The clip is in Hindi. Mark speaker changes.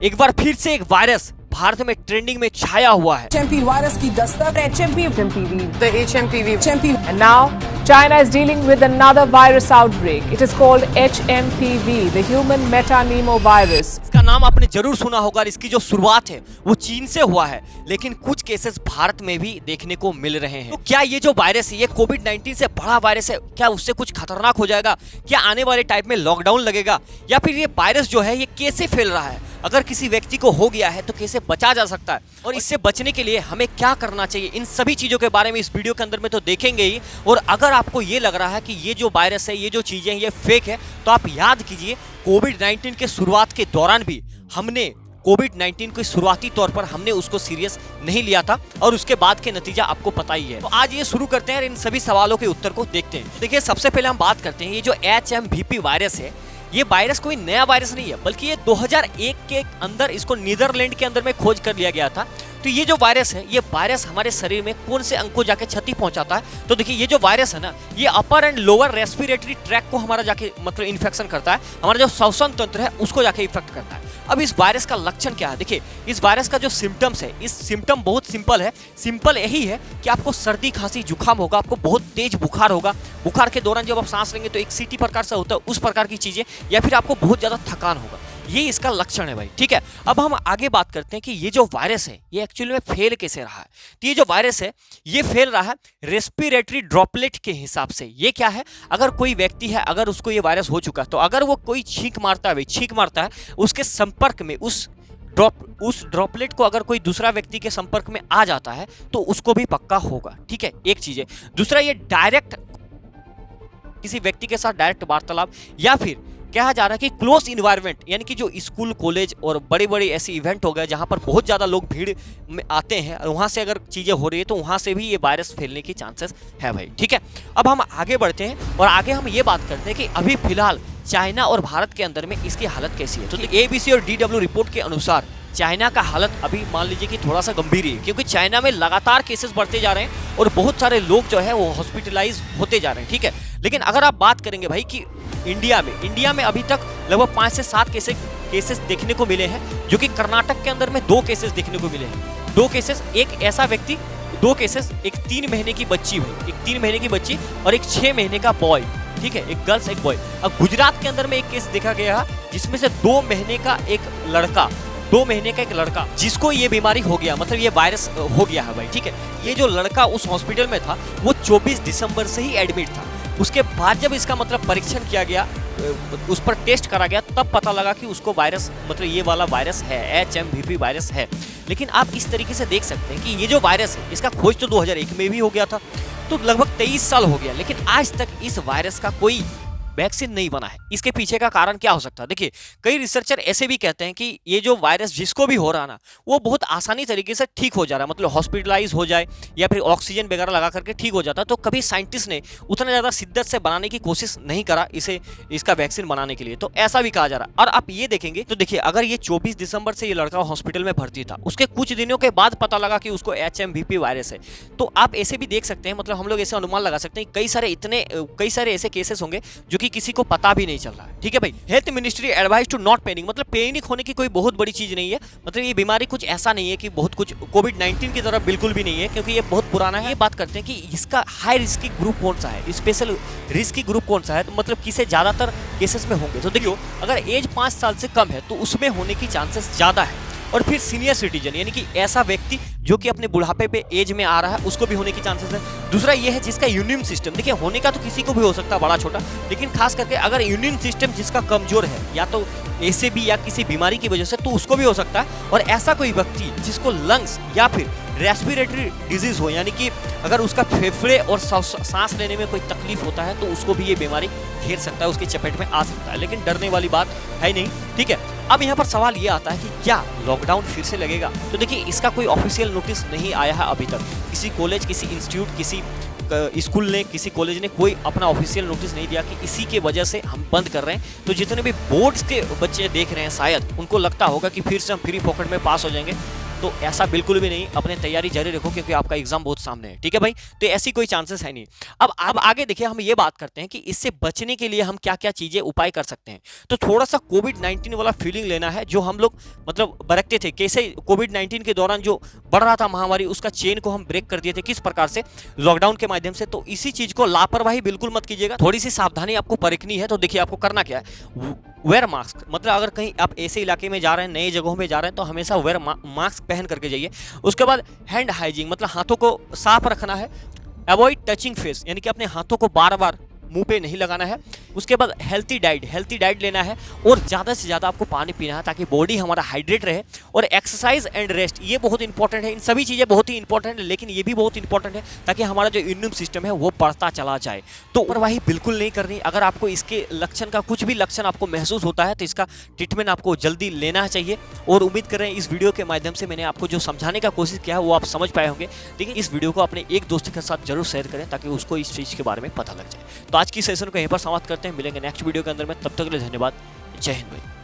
Speaker 1: एक बार फिर से एक वायरस भारत में ट्रेंडिंग में छाया हुआ है।
Speaker 2: HMP वायरस की Dastak HMPV,
Speaker 3: the HMPV.
Speaker 2: And
Speaker 4: now, China is dealing with another virus outbreak. It is called HMPV, the human metapneumovirus.
Speaker 1: इसका नाम आपने जरूर सुना होगा। इसकी जो शुरुआत है वो चीन से हुआ है, लेकिन कुछ केसेस भारत में भी देखने को मिल रहे हैं। तो क्या ये जो वायरस है ये कोविड-19 से बड़ा वायरस है? क्या उससे कुछ खतरनाक हो जाएगा? क्या आने वाले टाइम में लॉकडाउन लगेगा? या फिर ये वायरस जो है ये कैसे फैल रहा है? अगर किसी व्यक्ति को हो गया है तो कैसे बचा जा सकता है, और इससे बचने के लिए हमें क्या करना चाहिए, इन सभी चीजों के बारे में इस वीडियो के अंदर में तो देखेंगे ही। और अगर आपको ये लग रहा है कि ये जो वायरस है, ये जो चीजें ये फेक है, तो आप याद कीजिए कोविड-19 के शुरुआत के दौरान भी हमने कोविड-19 के शुरुआती तौर पर हमने उसको सीरियस नहीं लिया था, और उसके बाद के नतीजा आपको पता ही है। तो आज ये शुरू करते हैं और इन सभी सवालों के उत्तर को देखते हैं। देखिए, सबसे पहले हम बात करते हैं ये जो HMPV वायरस है। ये वायरस कोई नया वायरस नहीं है, बल्कि ये 2001 के अंदर इसको नीदरलैंड के अंदर में खोज कर लिया गया था। तो ये जो वायरस है, ये वायरस हमारे शरीर में कौन से अंग को जाके क्षति पहुंचाता है? तो देखिए, ये जो वायरस है ना, ये अपर एंड लोअर रेस्पिरेटरी ट्रैक को हमारा जाके मतलब इन्फेक्शन करता है। हमारा जो श्वसन तंत्र है उसको जाके इफेक्ट करता है। अब इस वायरस का लक्षण क्या है? देखिए, इस वायरस का जो सिम्टम्स है, इस सिम्टम बहुत सिंपल है। सिंपल यही है कि आपको सर्दी खांसी जुकाम होगा, आपको बहुत तेज बुखार होगा। बुखार के दौरान जब आप सांस लेंगे तो एक सीटी प्रकार से होता है, उस प्रकार की चीजें, या फिर आपको बहुत ज्यादा थकान होगा। ये इसका लक्षण है भाई, ठीक है। अब हम आगे बात करते हैं कि ये जो वायरस है ये एक्चुअली में फैल कैसे रहा है। तो ये जो वायरस है ये फैल रहा है रेस्पिरेटरी ड्रॉपलेट के हिसाब से। ये क्या है? अगर कोई व्यक्ति है, अगर उसको ये वायरस हो चुका है, तो अगर वो कोई छींक मारता है, उसके संपर्क में उस ड्रॉपलेट को अगर कोई दूसरा व्यक्ति के संपर्क में आ जाता है तो उसको भी पक्का होगा, ठीक है। एक चीज है। दूसरा, ये डायरेक्ट किसी व्यक्ति के साथ डायरेक्ट वार्तालाप, या फिर कहा जा रहा है कि क्लोज इन्वायरमेंट, यानी कि जो स्कूल कॉलेज और बड़े बड़े ऐसे इवेंट हो गए जहां पर बहुत ज़्यादा लोग भीड़ में आते हैं, वहां से अगर चीज़ें हो रही है तो वहां से भी ये वायरस फैलने की चांसेस है भाई, ठीक है। अब हम आगे बढ़ते हैं और आगे हम ये बात करते हैं कि अभी फिलहाल चाइना और भारत के अंदर में इसकी हालत कैसी है। तो ABC और DW रिपोर्ट के अनुसार चाइना का हालत अभी मान लीजिए कि थोड़ा सा गंभीर है, क्योंकि चाइना में लगातार केसेस बढ़ते जा रहे हैं और बहुत सारे लोग जो है वो हॉस्पिटलाइज होते जा रहे हैं, ठीक है। लेकिन अगर आप बात करेंगे भाई कि इंडिया में अभी तक लगभग 5 से 7 केसेस देखने को मिले हैं, जो कि कर्नाटक के अंदर में 2 केसेस देखने को मिले हैं। 2 केसेस, एक ऐसा व्यक्ति, 2 केसेस, एक 3 महीने की बच्ची हुई, एक 3 महीने की बच्ची और एक 6 महीने का बॉय, ठीक है, एक गर्ल्स एक बॉय। अब गुजरात के अंदर में एक केस देखा गया जिसमें से 2 महीने का एक लड़का जिसको ये बीमारी हो गया, मतलब ये वायरस हो गया है भाई, ठीक है। ये जो लड़का उस हॉस्पिटल में था वो 24 दिसंबर से ही एडमिट था। उसके बाद जब इसका मतलब परीक्षण किया गया, उस पर टेस्ट करा गया, तब पता लगा कि उसको वायरस, मतलब ये वाला वायरस है, HMPV वायरस है। लेकिन आप इस तरीके से देख सकते हैं कि ये जो वायरस है इसका खोज तो 2001 में भी हो गया था, तो लगभग 23 साल हो गया, लेकिन आज तक इस वायरस का कोई वैक्सीन नहीं बना है। इसके पीछे का कारण क्या हो सकता है? देखिए, कई रिसर्चर ऐसे भी कहते हैं कि ये जो वायरस जिसको भी हो रहा ना, वो बहुत आसानी तरीके से ठीक हो जा रहा है, मतलब हॉस्पिटलाइज हो जाए या फिर ऑक्सीजन वगैरह लगा करके ठीक हो जाता है। तो कभी साइंटिस्ट ने उतना ज़्यादा शिद्दत से बनाने की कोशिश नहीं करा इसका वैक्सीन बनाने के लिए, तो ऐसा भी कहा जा रहा है। और आप ये देखेंगे तो देखिए, अगर ये 24 दिसंबर से ये लड़का हॉस्पिटल में भर्ती था, उसके कुछ दिनों के बाद पता लगा कि उसको HMPV वायरस है, तो आप ऐसे भी देख सकते हैं, मतलब हम लोग ऐसे अनुमान लगा सकते हैं कई सारे ऐसे केसेस होंगे जो कि किसी को पता भी नहीं चल रहा है, ठीक है भाई। Health ministry advise to not panic, मतलब पैनिक होने की कोई बहुत बड़ी चीज नहीं है। मतलब ये बीमारी कुछ ऐसा नहीं है कि बहुत कुछ कोविड-19 की तरह बिल्कुल भी नहीं है, क्योंकि ये बहुत पुराना है। ये बात करते हैं कि इसका हाई रिस्की ग्रुप कौन सा है, स्पेशल रिस्की ग्रुप कौन सा है, तो मतलब किसे ज्यादातर केसेस में होंगे। तो देखियो, अगर एज 5 साल से कम है तो उसमें होने की चांसेस ज्यादा है, और फिर सीनियर सिटीजन, यानी कि ऐसा व्यक्ति जो कि अपने बुढ़ापे पे एज में आ रहा है, उसको भी होने की चांसेस है। दूसरा ये है जिसका इम्यून सिस्टम, देखिए होने का तो किसी को भी हो सकता है, बड़ा छोटा, लेकिन खास करके अगर इम्यून सिस्टम जिसका कमजोर है, या तो ऐसे भी या किसी बीमारी की वजह से, तो उसको भी हो सकता है। और ऐसा कोई व्यक्ति जिसको लंग्स या फिर रेस्पिरेटरी डिजीज हो, यानी कि अगर उसका फेफड़े और सांस लेने में कोई तकलीफ होता है, तो उसको भी ये बीमारी घेर सकता है, उसकी चपेट में आ सकता है। लेकिन डरने वाली बात है नहीं, ठीक है। अब यहाँ पर सवाल ये आता है कि क्या लॉकडाउन फिर से लगेगा? तो देखिए, इसका कोई ऑफिशियल नोटिस नहीं आया है अभी तक। किसी कॉलेज, किसी इंस्टीट्यूट, किसी स्कूल ने, किसी कॉलेज ने कोई अपना ऑफिशियल नोटिस नहीं दिया कि इसी के वजह से हम बंद कर रहे हैं। तो जितने भी बोर्ड्स के बच्चे देख रहे हैं, शायद उनको लगता होगा कि फिर से हम फ्री पॉकेट में पास हो जाएंगे। तो ऐसा बिल्कुल भी नहीं, अपने तैयारी जारी रखो क्योंकि आपका एग्जाम बहुत सामने है, ठीक है भाई। तो ऐसी कोई चांसेस है नहीं। अब आगे देखिए, हम ये बात करते हैं कि इससे बचने के लिए हम क्या क्या चीजें उपाय कर सकते हैं। तो थोड़ा सा कोविड-19 वाला फीलिंग लेना है जो हम लोग मतलब बरतते थे, कैसे कोविड-19 के दौरान जो बढ़ रहा था महामारी, उसका चेन को हम ब्रेक कर दिए थे, किस प्रकार से, लॉकडाउन के माध्यम से। तो इसी चीज को लापरवाही बिल्कुल मत कीजिएगा, थोड़ी सी सावधानी आपको परखनी है। तो देखिए आपको करना क्या है, वेयर मास्क, मतलब अगर कहीं आप ऐसे इलाके में जा रहे हैं, नए जगहों में जा रहे हैं, तो हमेशा वेयर मास्क पहन करके जाइए। उसके बाद हैंड हाइजीन, मतलब हाथों को साफ रखना है। अवॉइड टचिंग फेस, यानी कि अपने हाथों को बार बार मुंह पे नहीं लगाना है। उसके बाद हेल्थी डाइट लेना है और ज़्यादा से ज़्यादा आपको पानी पीना है ताकि बॉडी हमारा हाइड्रेट रहे। और एक्सरसाइज एंड रेस्ट, ये बहुत इंपॉर्टेंट है। इन सभी चीज़ें बहुत ही इंपॉर्टेंट है, लेकिन ये भी बहुत इंपॉर्टेंट है ताकि हमारा जो इम्यून सिस्टम है वो बढ़ता चला जाए। तो लापरवाही बिल्कुल नहीं करनी। अगर आपको इसके लक्षण का कुछ भी लक्षण आपको महसूस होता है तो इसका ट्रीटमेंट आपको जल्दी लेना चाहिए। और उम्मीद कर रहे हैं इस वीडियो के माध्यम से मैंने आपको जो समझाने का कोशिश किया है वो आप समझ पाए होंगे। लेकिन इस वीडियो को अपने एक दोस्त के साथ जरूर शेयर करें ताकि उसको इस चीज़ के बारे में पता लग जाए। तो आज की सेशन को यहीं पर समाप्त करते हैं, मिलेंगे नेक्स्ट वीडियो के अंदर में। तब तक के लिए धन्यवाद, जय हिंद भाई।